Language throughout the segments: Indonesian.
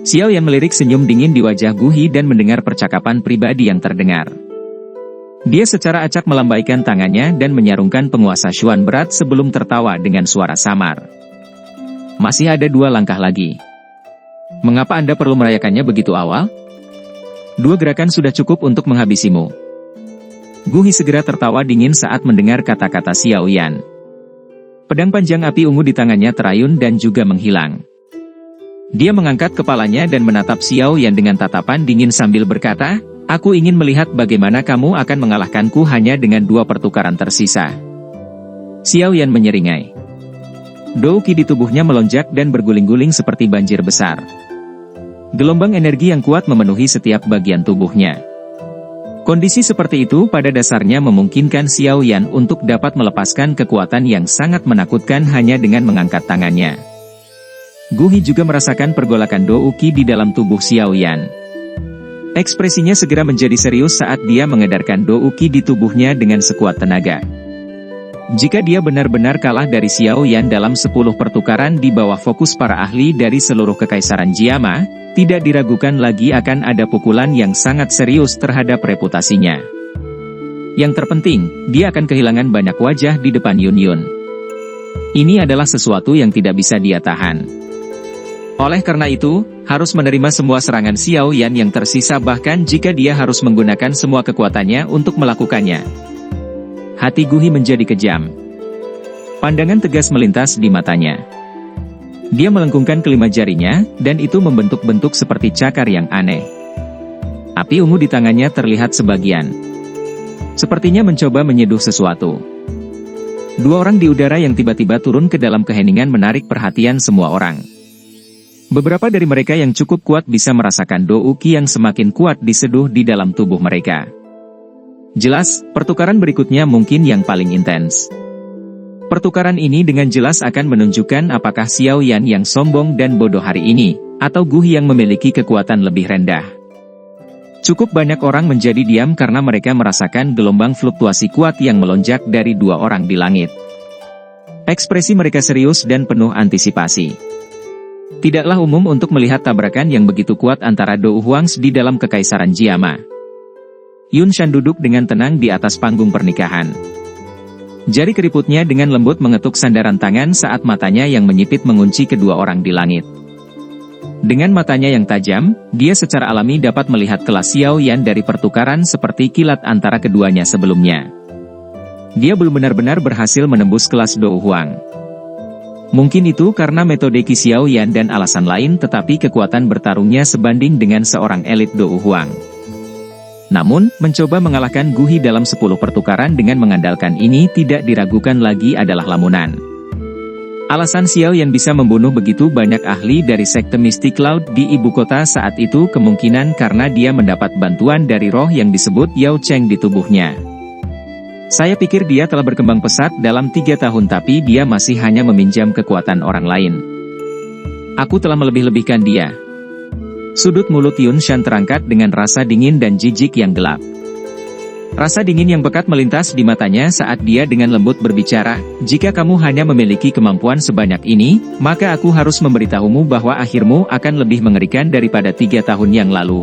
Xiao Yan melirik senyum dingin di wajah Gu Hi dan mendengar percakapan pribadi yang terdengar. Dia secara acak melambaikan tangannya dan menyarungkan penguasa Xuan berat sebelum tertawa dengan suara samar. Masih ada 2 langkah lagi. Mengapa Anda perlu merayakannya begitu awal? 2 gerakan sudah cukup untuk menghabisimu. Gu Hi segera tertawa dingin saat mendengar kata-kata Xiao Yan. Pedang panjang api ungu di tangannya terayun dan juga menghilang. Dia mengangkat kepalanya dan menatap Xiao Yan dengan tatapan dingin sambil berkata, "Aku ingin melihat bagaimana kamu akan mengalahkanku hanya dengan 2 pertukaran tersisa." Xiao Yan menyeringai. Dou Qi di tubuhnya melonjak dan berguling-guling seperti banjir besar. Gelombang energi yang kuat memenuhi setiap bagian tubuhnya. Kondisi seperti itu pada dasarnya memungkinkan Xiao Yan untuk dapat melepaskan kekuatan yang sangat menakutkan hanya dengan mengangkat tangannya. Gu Hi juga merasakan pergolakan Dou Qi di dalam tubuh Xiao Yan. Ekspresinya segera menjadi serius saat dia mengedarkan Dou Qi di tubuhnya dengan sekuat tenaga. Jika dia benar-benar kalah dari Xiao Yan dalam 10 pertukaran di bawah fokus para ahli dari seluruh kekaisaran Jiama, tidak diragukan lagi akan ada pukulan yang sangat serius terhadap reputasinya. Yang terpenting, dia akan kehilangan banyak wajah di depan Yun Yun. Ini adalah sesuatu yang tidak bisa dia tahan. Oleh karena itu, harus menerima semua serangan Xiao Yan yang tersisa bahkan jika dia harus menggunakan semua kekuatannya untuk melakukannya. Hati Gu Hi menjadi kejam. Pandangan tegas melintas di matanya. Dia melengkungkan kelima jarinya, dan itu membentuk-bentuk seperti cakar yang aneh. Api ungu di tangannya terlihat sebagian. Sepertinya mencoba menyeduh sesuatu. 2 orang di udara yang tiba-tiba turun ke dalam keheningan menarik perhatian semua orang. Beberapa dari mereka yang cukup kuat bisa merasakan Dou Qi yang semakin kuat diseduh di dalam tubuh mereka. Jelas, pertukaran berikutnya mungkin yang paling intens. Pertukaran ini dengan jelas akan menunjukkan apakah Xiao Yan yang sombong dan bodoh hari ini, atau Gu Hi yang memiliki kekuatan lebih rendah. Cukup banyak orang menjadi diam karena mereka merasakan gelombang fluktuasi kuat yang melonjak dari 2 orang di langit. Ekspresi mereka serius dan penuh antisipasi. Tidaklah umum untuk melihat tabrakan yang begitu kuat antara Dou Huangs di dalam kekaisaran Jiama. Yun Shan duduk dengan tenang di atas panggung pernikahan. Jari keriputnya dengan lembut mengetuk sandaran tangan saat matanya yang menyipit mengunci kedua orang di langit. Dengan matanya yang tajam, dia secara alami dapat melihat kelas Xiao Yan dari pertukaran seperti kilat antara keduanya sebelumnya. Dia belum benar-benar berhasil menembus kelas Dou Huang. Mungkin itu karena metode Qi Xiao Yan dan alasan lain, tetapi kekuatan bertarungnya sebanding dengan seorang elit Dou Huang. Namun, mencoba mengalahkan Gu Hi dalam 10 pertukaran dengan mengandalkan ini tidak diragukan lagi adalah lamunan. Alasan Xiao Yan bisa membunuh begitu banyak ahli dari sekte Mystic Cloud di ibu kota saat itu kemungkinan karena dia mendapat bantuan dari roh yang disebut Yao Cheng di tubuhnya. Saya pikir dia telah berkembang pesat dalam 3 tahun tapi dia masih hanya meminjam kekuatan orang lain. Aku telah melebih-lebihkan dia. Sudut mulut Yun Shan terangkat dengan rasa dingin dan jijik yang gelap. Rasa dingin yang pekat melintas di matanya saat dia dengan lembut berbicara, "Jika kamu hanya memiliki kemampuan sebanyak ini, maka aku harus memberitahumu bahwa akhirmu akan lebih mengerikan daripada 3 tahun yang lalu."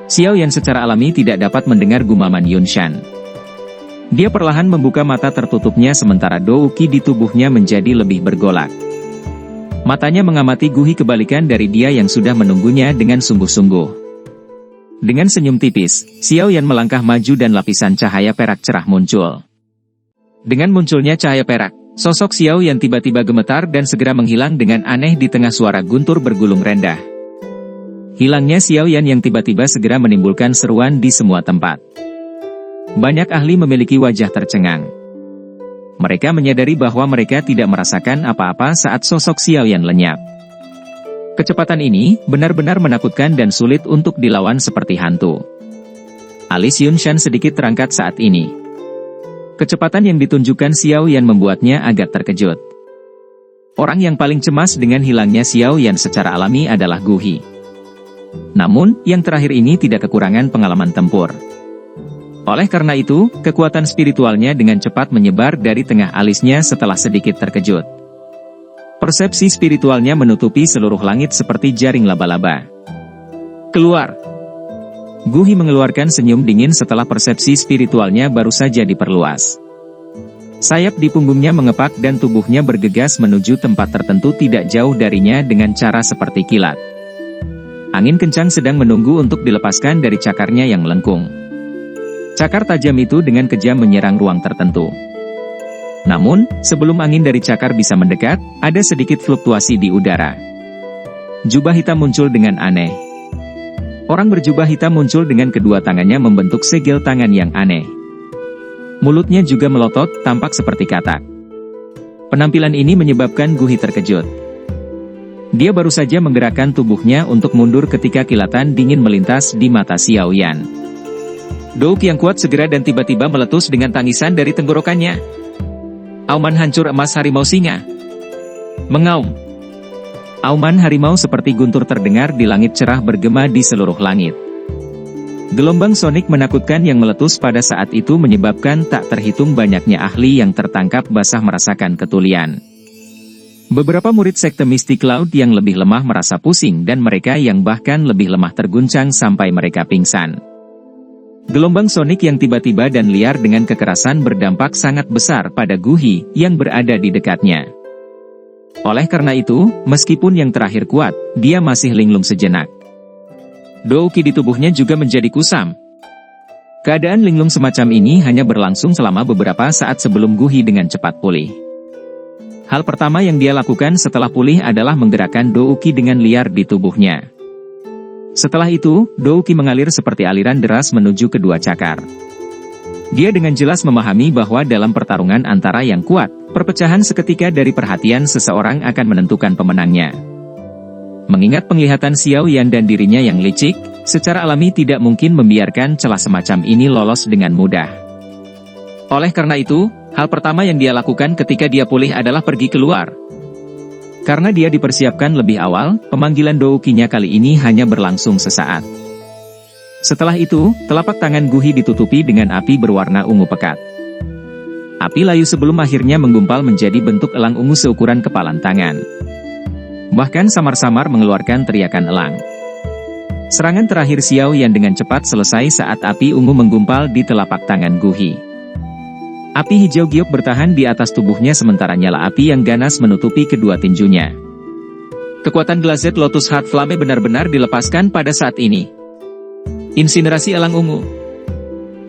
Xiao Yan secara alami tidak dapat mendengar gumaman Yun Shan. Dia perlahan membuka mata tertutupnya sementara Dou Qi di tubuhnya menjadi lebih bergolak. Matanya mengamati Gu Hi kebalikan dari dia yang sudah menunggunya dengan sungguh-sungguh. Dengan senyum tipis, Xiao Yan melangkah maju dan lapisan cahaya perak cerah muncul. Dengan munculnya cahaya perak, sosok Xiao Yan tiba-tiba gemetar dan segera menghilang dengan aneh di tengah suara guntur bergulung rendah. Hilangnya Xiao Yan yang tiba-tiba segera menimbulkan seruan di semua tempat. Banyak ahli memiliki wajah tercengang. Mereka menyadari bahwa mereka tidak merasakan apa-apa saat sosok Xiao Yan lenyap. Kecepatan ini benar-benar menakutkan dan sulit untuk dilawan seperti hantu. Alis Yun Shan sedikit terangkat saat ini. Kecepatan yang ditunjukkan Xiao Yan membuatnya agak terkejut. Orang yang paling cemas dengan hilangnya Xiao Yan secara alami adalah Gu Hi. Namun, yang terakhir ini tidak kekurangan pengalaman tempur. Oleh karena itu, kekuatan spiritualnya dengan cepat menyebar dari tengah alisnya setelah sedikit terkejut. Persepsi spiritualnya menutupi seluruh langit seperti jaring laba-laba. Keluar! Guhi mengeluarkan senyum dingin setelah persepsi spiritualnya baru saja diperluas. Sayap di punggungnya mengepak dan tubuhnya bergegas menuju tempat tertentu tidak jauh darinya dengan cara seperti kilat. Angin kencang sedang menunggu untuk dilepaskan dari cakarnya yang melengkung. Cakar tajam itu dengan kejam menyerang ruang tertentu. Namun, sebelum angin dari cakar bisa mendekat, ada sedikit fluktuasi di udara. Jubah hitam muncul dengan aneh. Orang berjubah hitam muncul dengan kedua tangannya membentuk segel tangan yang aneh. Mulutnya juga melotot, tampak seperti katak. Penampilan ini menyebabkan Guhi terkejut. Dia baru saja menggerakkan tubuhnya untuk mundur ketika kilatan dingin melintas di mata Xiao Yan. Douk yang kuat segera dan tiba-tiba meletus dengan tangisan dari tenggorokannya. Auman hancur emas harimau singa. Mengaum. Auman harimau seperti guntur terdengar di langit cerah bergema di seluruh langit. Gelombang sonik menakutkan yang meletus pada saat itu menyebabkan tak terhitung banyaknya ahli yang tertangkap basah merasakan ketulian. Beberapa murid sekte mistik laut yang lebih lemah merasa pusing dan mereka yang bahkan lebih lemah terguncang sampai mereka pingsan. Gelombang sonik yang tiba-tiba dan liar dengan kekerasan berdampak sangat besar pada Guhi yang berada di dekatnya. Oleh karena itu, meskipun yang terakhir kuat, dia masih linglung sejenak. Douki di tubuhnya juga menjadi kusam. Keadaan linglung semacam ini hanya berlangsung selama beberapa saat sebelum Guhi dengan cepat pulih. Hal pertama yang dia lakukan setelah pulih adalah menggerakkan Douki dengan liar di tubuhnya. Setelah itu, Douki mengalir seperti aliran deras menuju kedua cakar. Dia dengan jelas memahami bahwa dalam pertarungan antara yang kuat, perpecahan seketika dari perhatian seseorang akan menentukan pemenangnya. Mengingat penglihatan Xiao Yan dan dirinya yang licik, secara alami tidak mungkin membiarkan celah semacam ini lolos dengan mudah. Oleh karena itu, hal pertama yang dia lakukan ketika dia pulih adalah pergi keluar. Karena dia dipersiapkan lebih awal, pemanggilan Doukinya kali ini hanya berlangsung sesaat. Setelah itu, telapak tangan Guhi ditutupi dengan api berwarna ungu pekat. Api layu sebelum akhirnya menggumpal menjadi bentuk elang ungu seukuran kepalan tangan. Bahkan samar-samar mengeluarkan teriakan elang. Serangan terakhir Xiao Yan dengan cepat selesai saat api ungu menggumpal di telapak tangan Guhi. Api hijau giok bertahan di atas tubuhnya sementara nyala api yang ganas menutupi kedua tinjunya. Kekuatan Glazed Lotus Heart Flame benar-benar dilepaskan pada saat ini. Insinerasi elang ungu.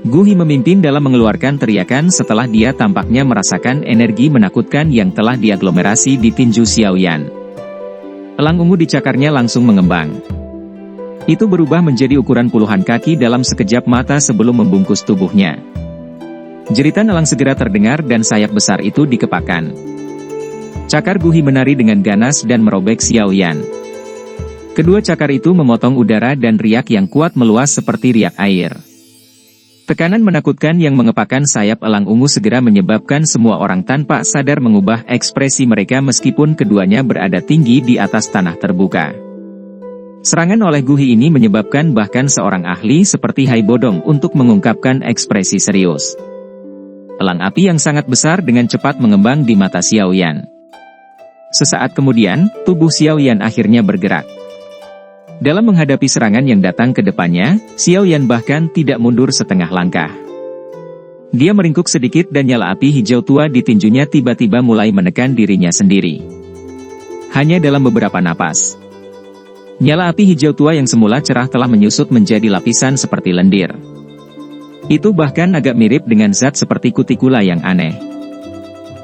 Guhi memimpin dalam mengeluarkan teriakan setelah dia tampaknya merasakan energi menakutkan yang telah diaglomerasi di tinju Xiao Yan. Elang ungu di cakarnya langsung mengembang. Itu berubah menjadi ukuran puluhan kaki dalam sekejap mata sebelum membungkus tubuhnya. Jeritan elang segera terdengar dan sayap besar itu dikepakkan. Cakar Guhi menari dengan ganas dan merobek Xiao Yan. Kedua cakar itu memotong udara dan riak yang kuat meluas seperti riak air. Tekanan menakutkan yang mengepakkan sayap elang ungu segera menyebabkan semua orang tanpa sadar mengubah ekspresi mereka meskipun keduanya berada tinggi di atas tanah terbuka. Serangan oleh Guhi ini menyebabkan bahkan seorang ahli seperti Hai Bodong untuk mengungkapkan ekspresi serius. Elang api yang sangat besar dengan cepat mengembang di mata Xiao Yan. Sesaat kemudian, tubuh Xiao Yan akhirnya bergerak. Dalam menghadapi serangan yang datang ke depannya, Xiao Yan bahkan tidak mundur setengah langkah. Dia meringkuk sedikit dan nyala api hijau tua di tinjunya tiba-tiba mulai menekan dirinya sendiri. Hanya dalam beberapa napas. Nyala api hijau tua yang semula cerah telah menyusut menjadi lapisan seperti lendir. Itu bahkan agak mirip dengan zat seperti kutikula yang aneh.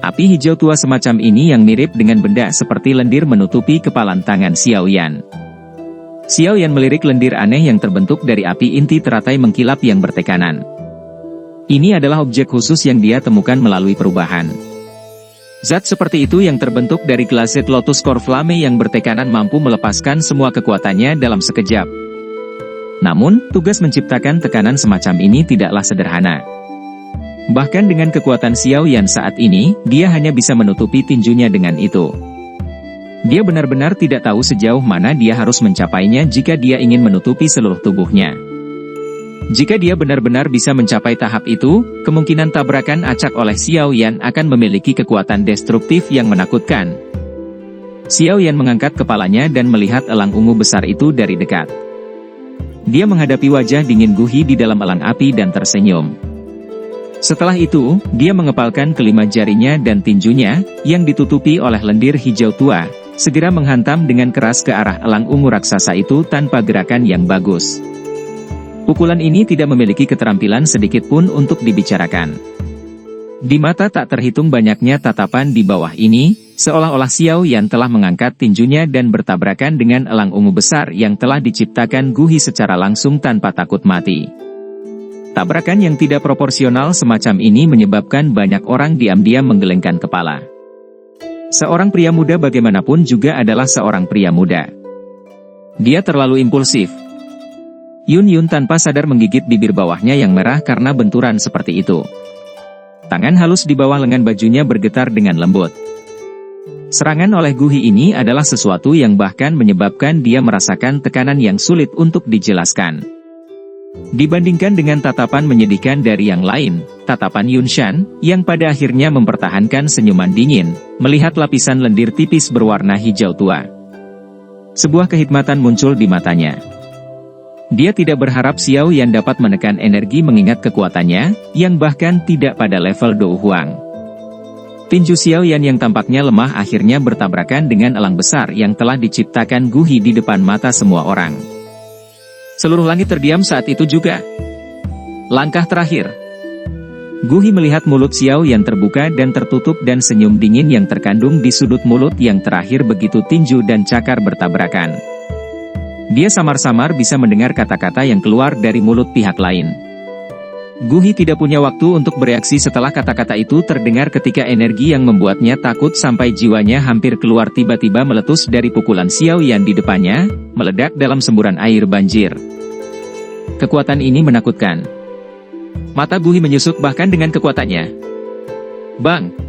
Api hijau tua semacam ini yang mirip dengan benda seperti lendir menutupi kepalan tangan Xiao Yan. Xiao Yan melirik lendir aneh yang terbentuk dari api inti teratai mengkilap yang bertekanan. Ini adalah objek khusus yang dia temukan melalui perubahan. Zat seperti itu yang terbentuk dari Glazed Lotus Core Flame yang bertekanan mampu melepaskan semua kekuatannya dalam sekejap. Namun, tugas menciptakan tekanan semacam ini tidaklah sederhana. Bahkan dengan kekuatan Xiao Yan saat ini, dia hanya bisa menutupi tinjunya dengan itu. Dia benar-benar tidak tahu sejauh mana dia harus mencapainya jika dia ingin menutupi seluruh tubuhnya. Jika dia benar-benar bisa mencapai tahap itu, kemungkinan tabrakan acak oleh Xiao Yan akan memiliki kekuatan destruktif yang menakutkan. Xiao Yan mengangkat kepalanya dan melihat elang ungu besar itu dari dekat. Dia menghadapi wajah dingin Gu Hi di dalam elang api dan tersenyum. Setelah itu, dia mengepalkan kelima jarinya dan tinjunya, yang ditutupi oleh lendir hijau tua, segera menghantam dengan keras ke arah elang ungu raksasa itu tanpa gerakan yang bagus. Pukulan ini tidak memiliki keterampilan sedikit pun untuk dibicarakan. Di mata tak terhitung banyaknya tatapan di bawah ini, seolah-olah Xiao Yan telah mengangkat tinjunya dan bertabrakan dengan elang ungu besar yang telah diciptakan Gu Hi secara langsung tanpa takut mati. Tabrakan yang tidak proporsional semacam ini menyebabkan banyak orang diam-diam menggelengkan kepala. Seorang pria muda bagaimanapun juga adalah seorang pria muda. Dia terlalu impulsif. Yun Yun tanpa sadar menggigit bibir bawahnya yang merah karena benturan seperti itu. Tangan halus di bawah lengan bajunya bergetar dengan lembut. Serangan oleh Gu Hi ini adalah sesuatu yang bahkan menyebabkan dia merasakan tekanan yang sulit untuk dijelaskan. Dibandingkan dengan tatapan menyedihkan dari yang lain, tatapan Yun Shan, yang pada akhirnya mempertahankan senyuman dingin, melihat lapisan lendir tipis berwarna hijau tua. Sebuah kehikmatan muncul di matanya. Dia tidak berharap Xiao Yan dapat menekan energi mengingat kekuatannya, yang bahkan tidak pada level Dou Huang. Tinju Xiao Yan yang tampaknya lemah akhirnya bertabrakan dengan elang besar yang telah diciptakan Gu Hi di depan mata semua orang. Seluruh langit terdiam saat itu juga. Langkah terakhir. Gu Hi melihat mulut Xiao Yan terbuka dan tertutup dan senyum dingin yang terkandung di sudut mulut yang terakhir begitu tinju dan cakar bertabrakan. Dia samar-samar bisa mendengar kata-kata yang keluar dari mulut pihak lain. Gu Hi tidak punya waktu untuk bereaksi setelah kata-kata itu terdengar ketika energi yang membuatnya takut sampai jiwanya hampir keluar tiba-tiba meletus dari pukulan Xiao Yan di depannya, meledak dalam semburan air banjir. Kekuatan ini menakutkan. Mata Gu Hi menyusut bahkan dengan kekuatannya. Bang!